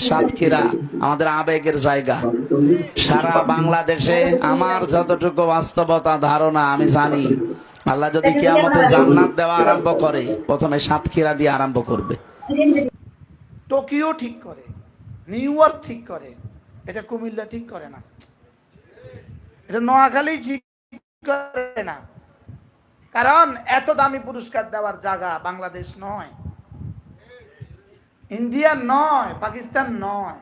সাতক্ষীরা আমাদের আবেগের জায়গা। সারা বাংলাদেশে আমার যতটুকু বাস্তবতা ধারণা আমি জানি, আল্লাহ যদি কিয়ামতে জান্নাত দেওয়া আরম্ভ করে, প্রথমে সাতক্ষীরা দিয়ে আরম্ভ করবে। টোকিও ঠিক করে, নিউ ইয়র্ক ঠিক করে, এটা কুমিল্লা ঠিক করে না, এটা নোয়াখালী ঠিক করে না। কারণ এত দামি পুরস্কার দেওয়ার জায়গা বাংলাদেশ নয়, ইন্ডিয়া নয়, পাকিস্তান নয়।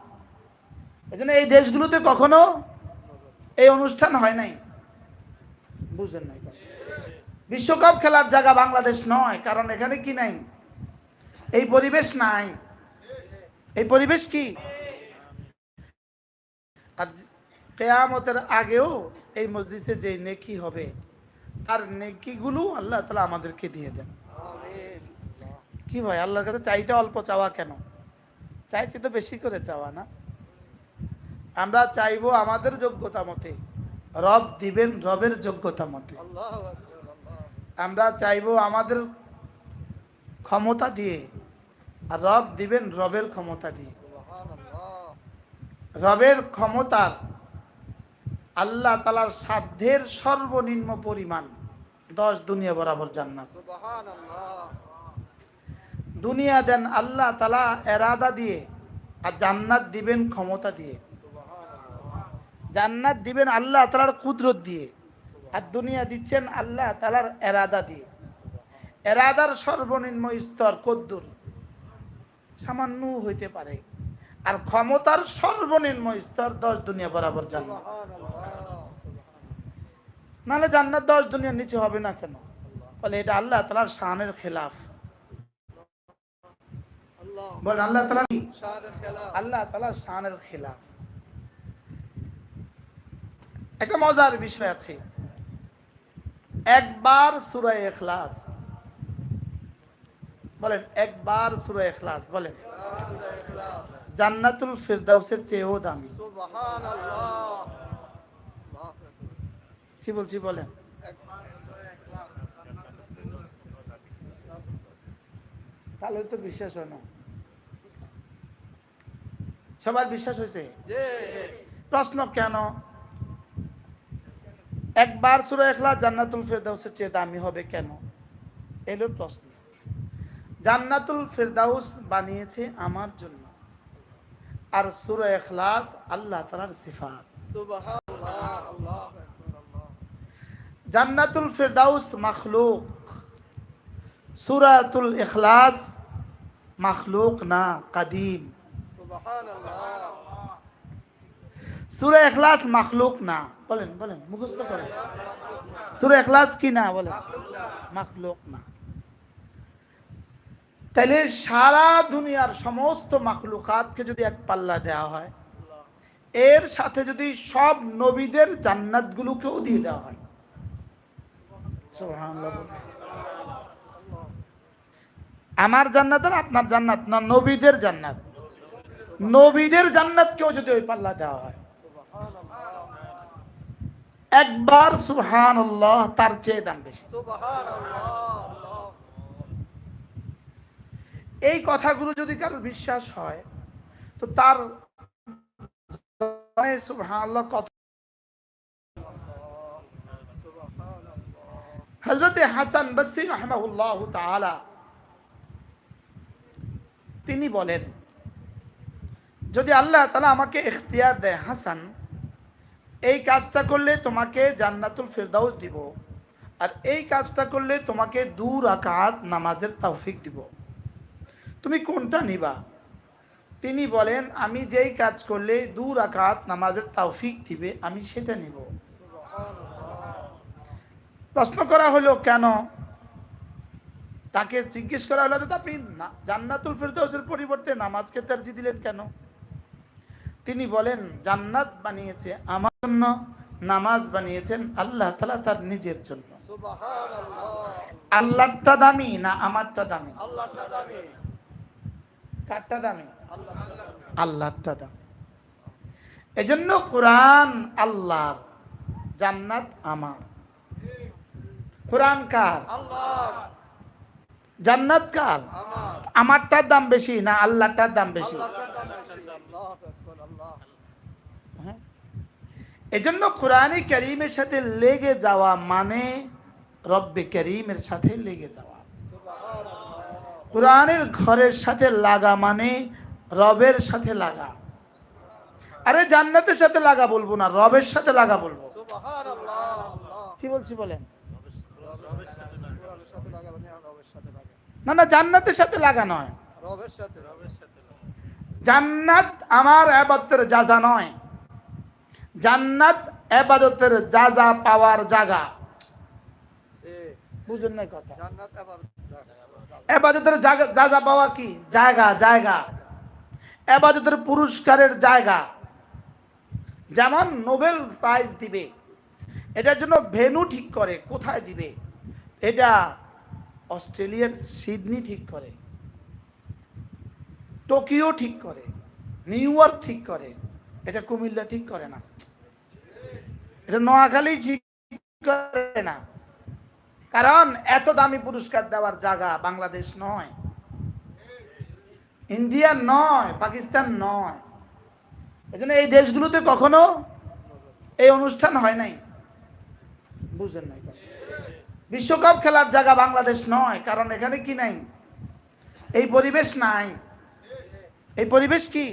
এজন্য এই দেশগুলোতে কখনো এই অনুষ্ঠান হয় নাই, বুঝলেন নাই? বিশ্বকাপ খেলার জায়গা বাংলাদেশ নয়, কারণ এখানে কি নাই, এই পরিবেশ নাই। এই পরিবেশ কি, আর কিয়ামতের আগেও এই মজলিসে যে নেকি হবে, তার নেকিগুলো আল্লাহ তাআলা আমাদেরকে দিয়ে দেন। কি ভাই, আল্লাহর কাছে চাইতে অল্প চাওয়া কেন? চাইতে তো বেশি করে চাওয়া না। আমরা চাইবো আমাদের যোগ্যতা মতে, রব দিবেন রবের যোগ্যতা মতে। আমরা চাইবো আমাদের ক্ষমতা দিয়ে, আর রব দিবেন রবের ক্ষমতা দিয়ে। রবের ক্ষমতার আল্লাহ তাআলার সাধ্যের সর্বনিম্ন পরিমাণ 10 দুনিয়া বরাবর জান্নাত। দুনিয়া দেন আল্লাহ তাআলা এরাদা দিয়ে, আর জান্নাত দিবেন ক্ষমতা দিয়ে। জান্নাত দিবেন আল্লাহ তাআলার কুদরত দিয়ে, আর দুনিয়া দিচ্ছেন আল্লাহ তাআলার এরাদা দিয়ে। এরাদার সর্বনিম্ন স্তর কদ্দুর, সামান্য হইতে পারে, আর ক্ষমতার সর্বনিম্ন স্তর 10 দুনিয়া বরাবর জান্নাত। নাহলে জান্নাত 10 দুনিয়ার নিচে হবে না কেন? বলে এটা আল্লাহ তাআলার শানের খেলাফ। বলেন আল্লাহ তাআলা কি? আল্লাহ তাআলার শানের খেলাফ। একটা মজার বিষয় আছে, একবার সূরা ইখলাস বলেন, একবার সূরা ইখলাস বলেন, জান্নাতুল ফিরদাউসের চেয়েও দামি। কি বলছি বলেন? তাহলে তো বিশ্বাস হয় না। সবার বিশ্বাস হয়েছে? প্রশ্ন, কেন একবার সূরা ইখলাস জান্নাতুল ফিরদাউসের চেয়ে দামি হবে কেন? এলো প্রশ্ন। জান্নাতুল ফিরদাউস বানিয়েছে আমার জন্য, আর সূরা ইখলাস আল্লাহ তাআলার সিফাত। সুবহানাল্লাহ। জান্নাতুল ফিরদাউস মাখলুক, সূরাতুল ইখলাস মাখলুক না, কাদিম। সুবহানাল্লাহ। সূরা ইখলাস মাখলুক না, বলেন বলেন, মুখস্থ করেন। সূরা ইখলাস কি না? বলেন, মাখলুক না। তাহলে সারা দুনিয়ার সমস্ত মাখলুকাতকে যদি এক পাল্লা দেওয়া হয়, এর সাথে যদি সব নবীদের জান্নাতগুলোকেও দিয়ে দেওয়া হয়, সুবহানাল্লাহ। আমার জান্নাত আর আপনার জান্নাত না, নবীদের জান্নাত। নবীদের জান্নাতকেও যদি ওই পাল্লা দেওয়া হয়, একবার সুবহানাল্লাহ তার চেয়ে দাম বেশি। এই কথাগুলো যদি কারো বিশ্বাস হয়, তো তার সুবহানাল্লাহ কত। হযরত হাসান বসরি রাহিমাহুল্লাহ তাআলা তিনি বলেন, যদি আল্লাহ তাআলা আমাকে ইখতিয়ার দেয়, হাসান এই কাজটা করলে তোমাকে জান্নাতুল ফিরদাউস দিব, আর এই কাজটা করলে তোমাকে 2 রাকাত নামাজের তৌফিক দিব, তুমি কোনটা নিবা? তিনি বলেন, আমি যেই কাজ করলে 2 রাকাত নামাজের তৌফিক দিবে, আমি সেটা নিব। প্রশ্ন করা হলো কেন? তাকে জিজ্ঞেস করা হলো যে আপনি জান্নাতুল ফিরদাউসের পরিবর্তে নামাজকে তারজিহ দিলেন কেন? তিনি বলেন, জান্নাত বানিয়েছে আমার জন্য, নামাজ বানিয়েছেন আল্লাহ তাআলা তার নিজের জন্য। সুবহানাল্লাহ। আল্লাহটা দামি না আমারটা দামি? আল্লাহটা দামি। কারটা দামি? আল্লাহটা দামি। এজন্য কোরআন আল্লাহর, জান্নাত আমার। কোরআন কার? আল্লাহর। জান্নাত কার? আমার। আমারটার দাম বেশি না আল্লাহটার দাম বেশি? হ্যাঁ, এজন্য কোরআনে কারীমের সাথে লেগে যাওয়া মানে রব্বে কারীমের সাথে লেগে যাওয়া। কোরআনের ঘরের সাথে লাগা মানে রবের সাথে লাগা। আরে জান্নাতের সাথে লাগা বলবো না, রবের সাথে লাগা বলবো। কি বলছি বলেন? না না, জান্নাতের সাথে লাগা নয়, জান্নাত আমার ইবাদতের জাযা নয়, জান্নাত ইবাদতের জাযা পাওয়ার জায়গা। বুঝুন না কথা? ইবাদতের জাযা পাওয়া কি জায়গা? জায়গা ইবাদতের পুরস্কারের জায়গা। যেমন নোবেল প্রাইজ দিবে, এটার জন্য ভেন্যু ঠিক করে, কোথায় দিবে। এটা অস্ট্রেলিয়ার সিডনি ঠিক করে, টোকিও ঠিক করে, নিউ ইয়র্ক ঠিক করে, এটা কুমিল্লা ঠিক করে না, এটা নোয়াখালী ঠিক করে না। কারণ এত দামি পুরস্কার দেওয়ার জায়গা বাংলাদেশ নয়, ইন্ডিয়া নয়, পাকিস্তান নয়। এজন্য এই দেশগুলোতে কখনো এই অনুষ্ঠান হয় নাই। বুঝলেন না? বিশ্বকাপ খেলার জায়গা বাংলাদেশ নয়, কারণ এখানে কি নাই, এই পরিবেশ নাই। এই পরিবেশ কি?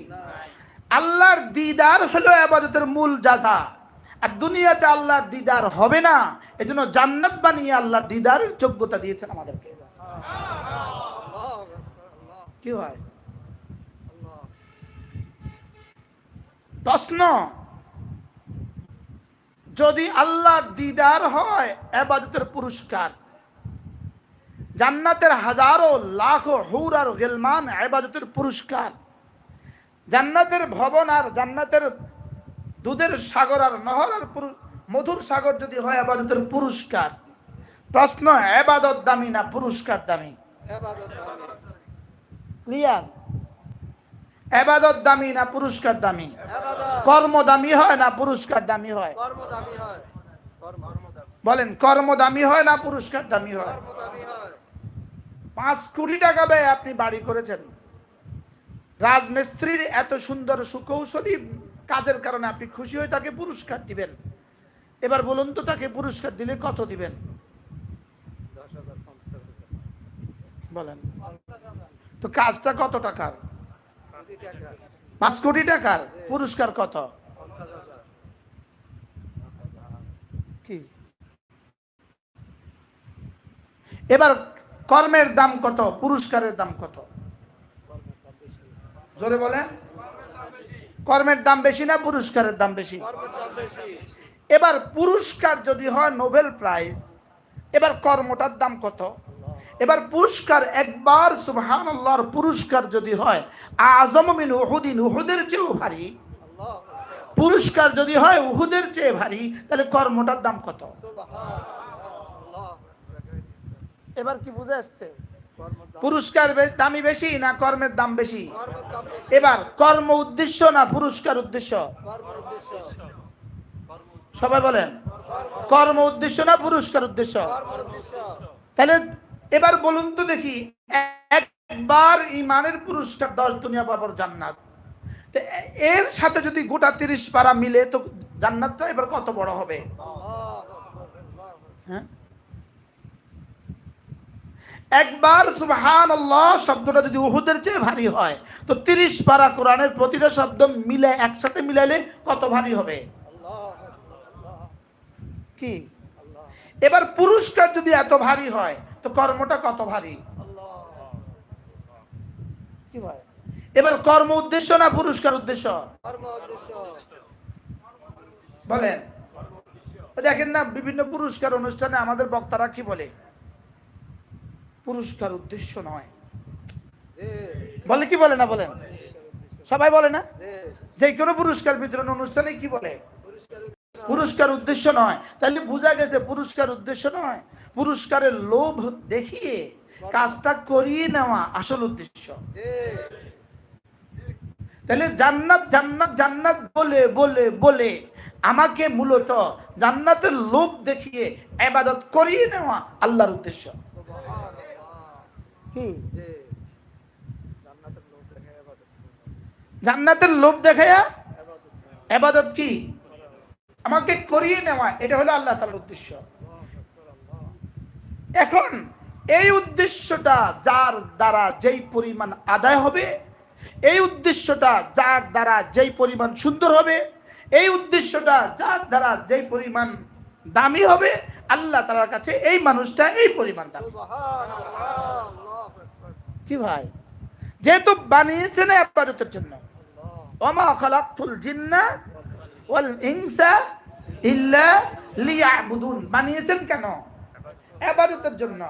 আল্লাহর দিদার হলো ইবাদতের মূল জাযা। আর দুনিয়াতে আল্লাহর দিদার হবে না, এজন্য জান্নাত বানিয়ে আল্লাহর দিদারের যোগ্যতা দিয়েছেন আমাদেরকে। কি হয়? প্রশ্ন, যদি আল্লাহর দিদার হয় ইবাদতের পুরস্কার, জান্নাতের হাজারো লাখো হুর আর গিলমান ইবাদতের পুরস্কার, জান্নাতের ভবন আর জান্নাতের দুধের সাগর আর নহর আর মধুর সাগর যদি হয় ইবাদতের পুরস্কার, প্রশ্ন, ইবাদত দামি না পুরস্কার দামি? ক্লিয়ার? ইবাদত দামি না পুরস্কার দামি? কর্ম দামি হয় না পুরস্কার দামি হয়? বলেন, কর্ম দামি হয় না পুরস্কার দামি হয়? 5 কোটি টাকা ব্যয় আপনি বাড়ি করেছেন, রাজমিস্ত্রির এত সুন্দর সুকৌশলী কাজের কারণে আপনি খুশি হয়ে তাকে পুরস্কার দিবেন। এবার বলুন তো, তাকে পুরস্কার দিলে কত দিবেন? বলেন তো, কাজটা কত টাকার? 5 কোটি টাকার, পুরস্কার কত? কি? এবার কর্মের দাম কত, পুরস্কারের দাম কত? জোরে বলেন। কর্মের দাম বেশি না পুরস্কারের দাম বেশি? এবার পুরস্কার যদি হয় নোবেল প্রাইজ, এবার কর্মটার দাম কত? এবার পুরস্কার একবার সুবহানাল্লাহর পুরস্কার যদি হয় আযম মিন উহুদিন, উহুদের চেয়েও ভারী পুরস্কার যদি হয় উহুদের চেয়ে ভারী, তাহলে কর্মটার দাম কত? এবার কি বুঝে আসছে? পুরস্কার দামি বেশি না কর্মের দাম বেশি? এবার কর্ম উদ্দেশ্য না পুরস্কার উদ্দেশ্য? সবাই বলেন, কর্ম উদ্দেশ্য না পুরস্কার উদ্দেশ্য? তাহলে এবার বলুন তো দেখি, একবার ইমানের পুরস্কার 10 দুনিয়া পাবার জান্নাত, এর সাথে যদি গোটা 30 পারা মিলে, তো জান্নাতটা এবার কত বড় হবে? হ্যাঁ, একবার সুবহানাল্লাহ শব্দটা যদি উহুদের চেয়ে ভারী হয়, তো 30 পারা কোরআনের প্রতিটা শব্দ মিলে একসাথে মিলাইলে কত ভারী হবে? কি? এবার পুরস্কার যদি এত ভারী হয়, তো কর্মটা কত ভারী? কি ভাই? এবার কর্ম উদ্দেশ্য না পুরস্কার উদ্দেশ্য? বলেন। দেখেন না, বিভিন্ন পুরস্কার অনুষ্ঠানে আমাদের বক্তারা কি বলে? পুরস্কার উদ্দেশ্য নয় বলে। কি বলে না? বলেন, সবাই বলে না? যে কোনো পুরস্কার বিতরণ অনুষ্ঠানে কি বলে? পুরস্কার উদ্দেশ্য নয়। তাহলে বোঝা গেছে পুরস্কার উদ্দেশ্য নয়, পুরস্কারের লোভ দেখিয়ে কাজটা করিয়ে নেওয়া আসল উদ্দেশ্য। তাহলে জান্নাত জান্নাত জান্নাত বলে বলে বলে আমাকে মূলত জান্নাতের লোভ দেখিয়ে ইবাদত করিয়ে নেওয়া আল্লাহর উদ্দেশ্য। কি? জান্নাতের লোভ দেখায়া ইবাদত কি? আমাকে করিয়ে নেওয়া, এটা হলো আল্লাহ তাআলার উদ্দেশ্য। এখন এই উদ্দেশ্যটা যার দ্বারা যেই পরিমাণ আদায় হবে, এই উদ্দেশ্যটা যার দ্বারা যেই পরিমাণ সুন্দর হবে, এই উদ্দেশ্যটা যার দ্বারা যেই পরিমাণ দামি হবে, আল্লাহ তাআলার কাছে এই মানুষটা এই পরিমাণ দামি। কি ভাই, যেহেতু বানিয়েছেন ইবাদতের জন্য, ওমা খালাকতুল জিন্না ওয়াল ইনসা ইল্লা লিয়াবুদুন, বানিয়েছেন কেন? ইবাদতের জন্য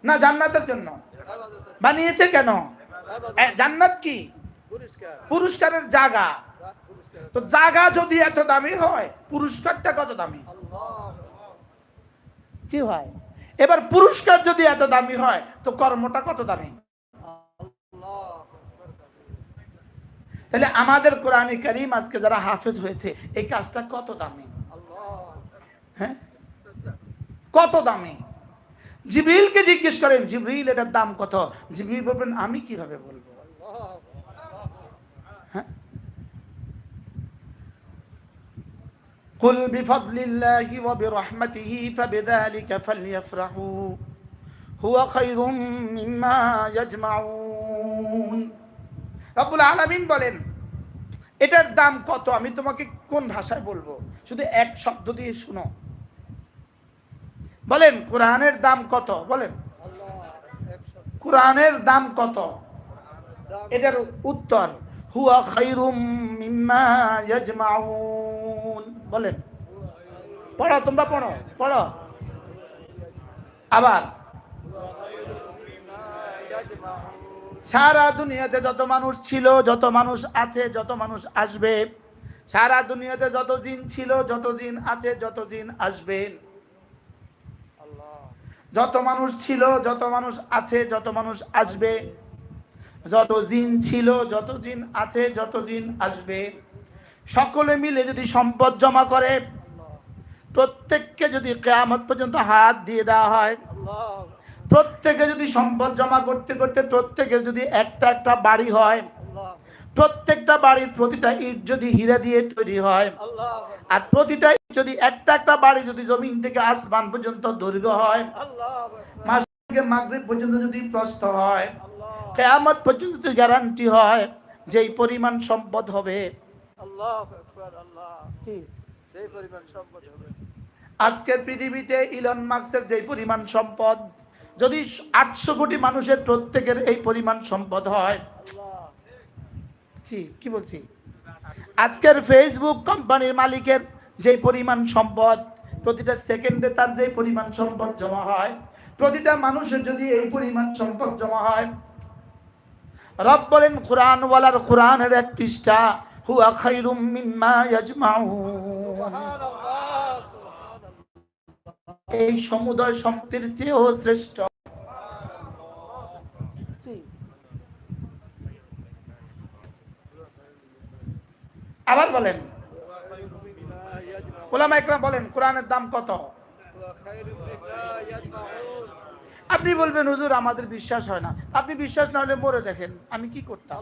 না জান্নাতের জন্য? বানিয়েছে কেন? জান্নাত কি? পুরস্কারের জায়গা। তো জায়গা যদি এত দামি হয়, পুরস্কারটা কত দামি? কি হয়, এবার পুরস্কার যদি এত দামি হয়, তো কর্মটা কত দামি? তাহলে আমাদের কোরআনে কারীম আজকে যারা হাফেজ হয়েছে, এই কাজটা কত দামি? হ্যাঁ, কত দামি? জিবরিলকে জিজ্ঞেস করেন, জিবরিল এটার দাম কত? জিবরিল বলবেন আমি কিভাবে বলবো? হ্যাঁ, কুল বিফাদলিল্লাহি ওয়া বিরহমাতিহি ফাবিযালিকা ফালইফরাহু হুয়া খায়রুম মিম্মা ইয়াজমাউন। রব্বুল আলামিন বলেন এটার দাম কত আমি তোমাকে কোন ভাষায় বলবো? শুধু এক শব্দ দিয়ে শুনো। বলেন কোরআনের দাম কত? বলেন কোরআনের দাম কত? এটার উত্তর হুয়া খায়রুম মিম্মা ইয়াজমাউন। বলেন, পড়ো, তোমরা পড়ো, পড়ো আবার। সারা দুনিয়াতে যত মানুষ ছিল, যত মানুষ আছে, যত মানুষ আসবে, সারা দুনিয়াতে যত জিন ছিল, যত জিন আছে, যত জিন আসবে, যত মানুষ ছিল, যত মানুষ আছে, যত মানুষ আসবে, যত জিন ছিল, যত জিন আছে, যত জিন আসবে, সকলে মিলে যদি সম্পদ জমা করে, প্রত্যেককে যদি কিয়ামত পর্যন্ত হাত দিয়ে দেওয়া হয়, প্রত্যেকে যদি সম্পদ জমা করতে করতে প্রত্যেকের যদি একটা একটা বাড়ি হয়, প্রত্যেকটা বাড়ির প্রতিটা ইট যদি হীরা দিয়ে তৈরি হয়, আর প্রতিটা ইট যদি একটা একটা বাড়ি যদি জমিন থেকে আসমান পর্যন্ত দৈর্ঘ্য হয়, মাস থেকে মাগরিব পর্যন্ত যদি প্রস্থ হয়, কিয়ামত পর্যন্ত গ্যারান্টি হয় যেই পরিমাণ সম্পদ হবে, আজকের পৃথিবীতে ইলন মাস্কের যেই পরিমাণ সম্পদ, যদি 800 কোটি মানুষের প্রত্যেকের এই পরিমাণ সম্পদ হয়, কি বলছি, আজকের ফেসবুক কোম্পানির মালিকের যে পরিমাণ সম্পদ, প্রতিটা সেকেন্ডে তার যে পরিমাণ সম্পদ জমা হয়, প্রতিটা মানুষের যদি এই পরিমাণ সম্পদ জমা হয়, রব বলেন কোরআন ওয়ালার কোরআনের এক পৃষ্ঠা হুয়া খায়রুম মিম্মা ইয়াজমাউন, এই সমুদয় সম্পদের চেয়েও শ্রেষ্ঠ। আবার বলেন, উলামা ইকরাম বলেন কোরআনের দাম কত? আপনি বলবেন হুজুর আমাদের বিশ্বাস হয় না। আপনি বিশ্বাস না হলে মরে দেখেন আমি কি করতাম।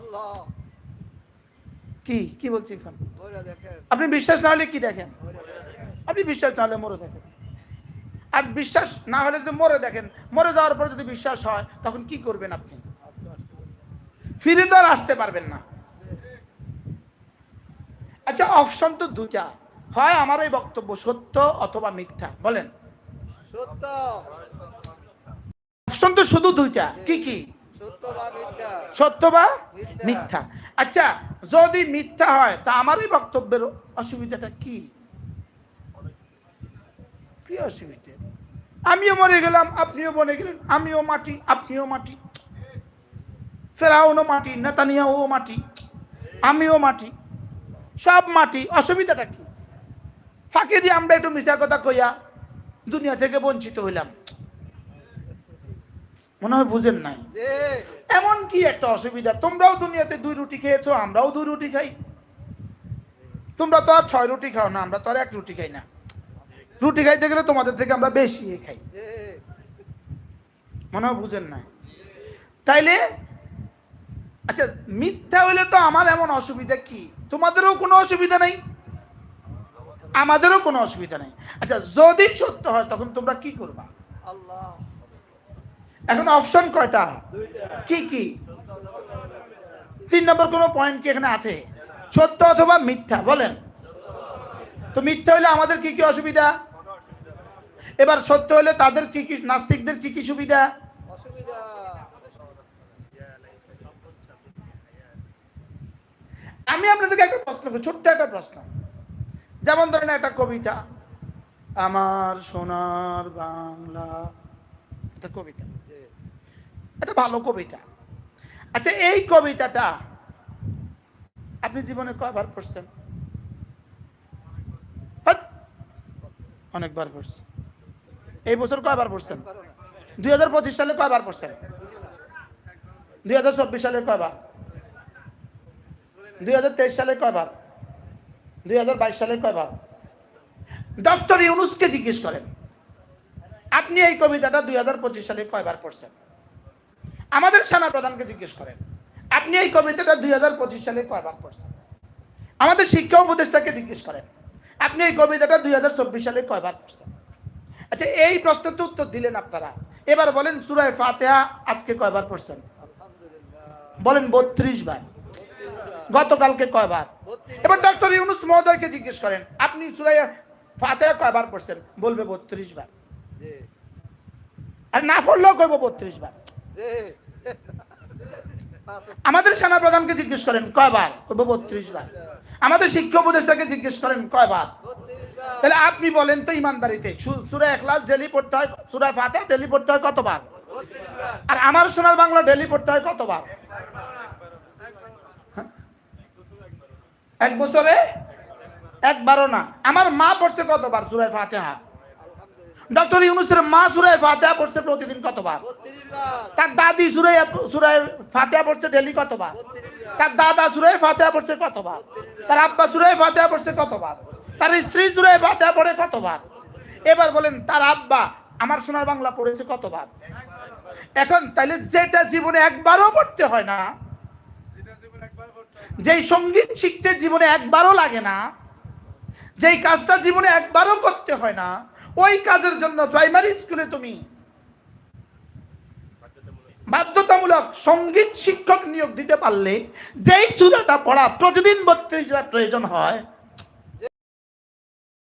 কি বলছি এখন? আপনি বিশ্বাস না হলে কি দেখেন? আপনি বিশ্বাস না হলে মরে দেখেন। আর বিশ্বাস না হলে যদি মরে দেখেন, মরে যাওয়ার পর যদি বিশ্বাস হয়, তখন কি করবেন? আপনি ফিরে তো আর আসতে পারবেন না। আচ্ছা, অপশন তো দুটা, হয় আমার এই বক্তব্য সত্য অথবা মিথ্যা। বলেন সত্য। অপশন তো শুধু দুইটা, কি? সত্য বা মিথ্যা। আচ্ছা, যদি মিথ্যা হয় তা আমার এই বক্তব্যের অসুবিধাটা কি? কি অসুবিধা? আমিও মরে গেলাম, আপনিও মরে গেলেন, আমিও মাটি, আপনিও মাটি, ফেরাউনও মাটি, নেতানিয়াহুও মাটি, আমিও মাটি, সব মাটি, অসুবিধাটা কি? ফাঁকে দিয়ে আমরা একটু মিথ্যা কথা কইয়া দুনিয়া থেকে বঞ্চিত হইলাম, মনে হয় বুঝেন নাই। এমন কি একটা অসুবিধা? তোমরাও দুনিয়াতে 2 রুটি খেয়েছো, আমরাও 2 রুটি খাই। তোমরা তো আর 6 রুটি খাও না, আমরা তো আর 1 রুটি খাই না। রুটি খাইতে গেলে তোমাদের থেকে আমরা বেশি খাই, মনে হয় বুঝেন নাই। তাইলে আচ্ছা মিথ্যা হইলে তো আমার এমন অসুবিধা কি? তোমাদেরও কোনো অসুবিধা নাই, আমাদেরও কোনো অসুবিধা নাই। আচ্ছা যদি সত্য হয় তখন তোমরা কি করবা? এখন অপশন কয়টা? কি কি? 3 নম্বর কোনো পয়েন্ট কি এখানে আছে? সত্য অথবা মিথ্যা বলেন তো। মিথ্যা হলে আমাদের কি কি অসুবিধা? এবার সত্য হলে তাদের কি কি, নাস্তিকদের কি কি সুবিধা? আমি আপনাদেরকে একটা প্রশ্ন করি, ছোট্ট একটা প্রশ্ন। যেমন ধরেন একটা কবিতা, আমার সোনার বাংলা, একটা কবিতা, একটা ভালো কবিতা। আচ্ছা এই কবিতাটা আপনি জীবনে কয়বার পড়ছেন? অনেকবার পড়ছেন। এই বছর কয়বার পড়ছেন? 2025 সালে কয়বার পড়ছেন? 2024 সালে কয়বার? 2023 সালে কয়বার? 2022 সালে কয়বার? ডক্টর ইউনূসকে জিজ্ঞেস করেন আপনি এই কবিতাটা 2025 সালে কয়বার পড়ছেন? আমাদের সেনা প্রধানকে জিজ্ঞেস করেন আপনি এই কবিতাটা 2025 সালে কয়বার পড়ছেন? আমাদের শিক্ষা উপদেষ্টাকে জিজ্ঞেস করেন আপনি এই কবিতাটা 2024 সালে কয়বার পড়ছেন? আচ্ছা এই প্রশ্নের তো উত্তর দিলেন আপনারা। এবার বলেন সূরা ফাতিহা আজকে কয়বার পড়ছেন? বলেন 32 বার। গতকালকে কয়বার? এবার ডক্টর ইউনূস মহোদয়কে জিজ্ঞেস করেন আপনি সূরা ফাতিহা কয়বার পড়ছেন? বলবে 32 বার। আর না পড়লেও কইব 32 বার। আমাদের সেনা প্রধানকে জিজ্ঞেস করেন কয়বার? কইব 32 বার। আমাদের শিক্ষা উপদেষ্টাকে জিজ্ঞেস করেন কয়বার? তাহলে আপনি বলেন তো ইমানদারিতে সূরা ইখলাস ডেলি পড়তে হয়, সূরা ফাতিহা ডেলি পড়তে হয় কতবার? আর আমার সোনার বাংলা ডেলি পড়তে হয় কতবার? এক বছরে একবারও না। আমার মা পড়ছে কতবার সূরা ফাতিহা? ডক্টর ইউনূসের মা সূরা ফাতিহা পড়ছে প্রতিদিন কতবার? তার দাদি সূরা ফাতিহা পড়ছে ডেলি কতবার? তার দাদা সূরা ফাতিহা পড়ছে কতবার? তার আব্বা সূরা ফাতিহা পড়ছে কতবার? তার স্ত্রী সূরা ফাতিহা পড়ে কতবার? এবার বলেন তার আব্বা আমার সোনার বাংলা পড়েছে কতবার? এখন তাইলে যেটা জীবনে একবারও পড়তে হয় না, যেই সঙ্গীত শিখতে জীবনে একবারও লাগে না, যেই কাজটা জীবনে একবারও করতে হয় না, ওই কাজের জন্য প্রাইমারি স্কুলে তুমি বাধ্যতামূলক সঙ্গীত শিক্ষক নিয়োগ দিতে পারলে যেই সূরাটা পড়া প্রতিদিন 32 বার প্রয়োজন হয়,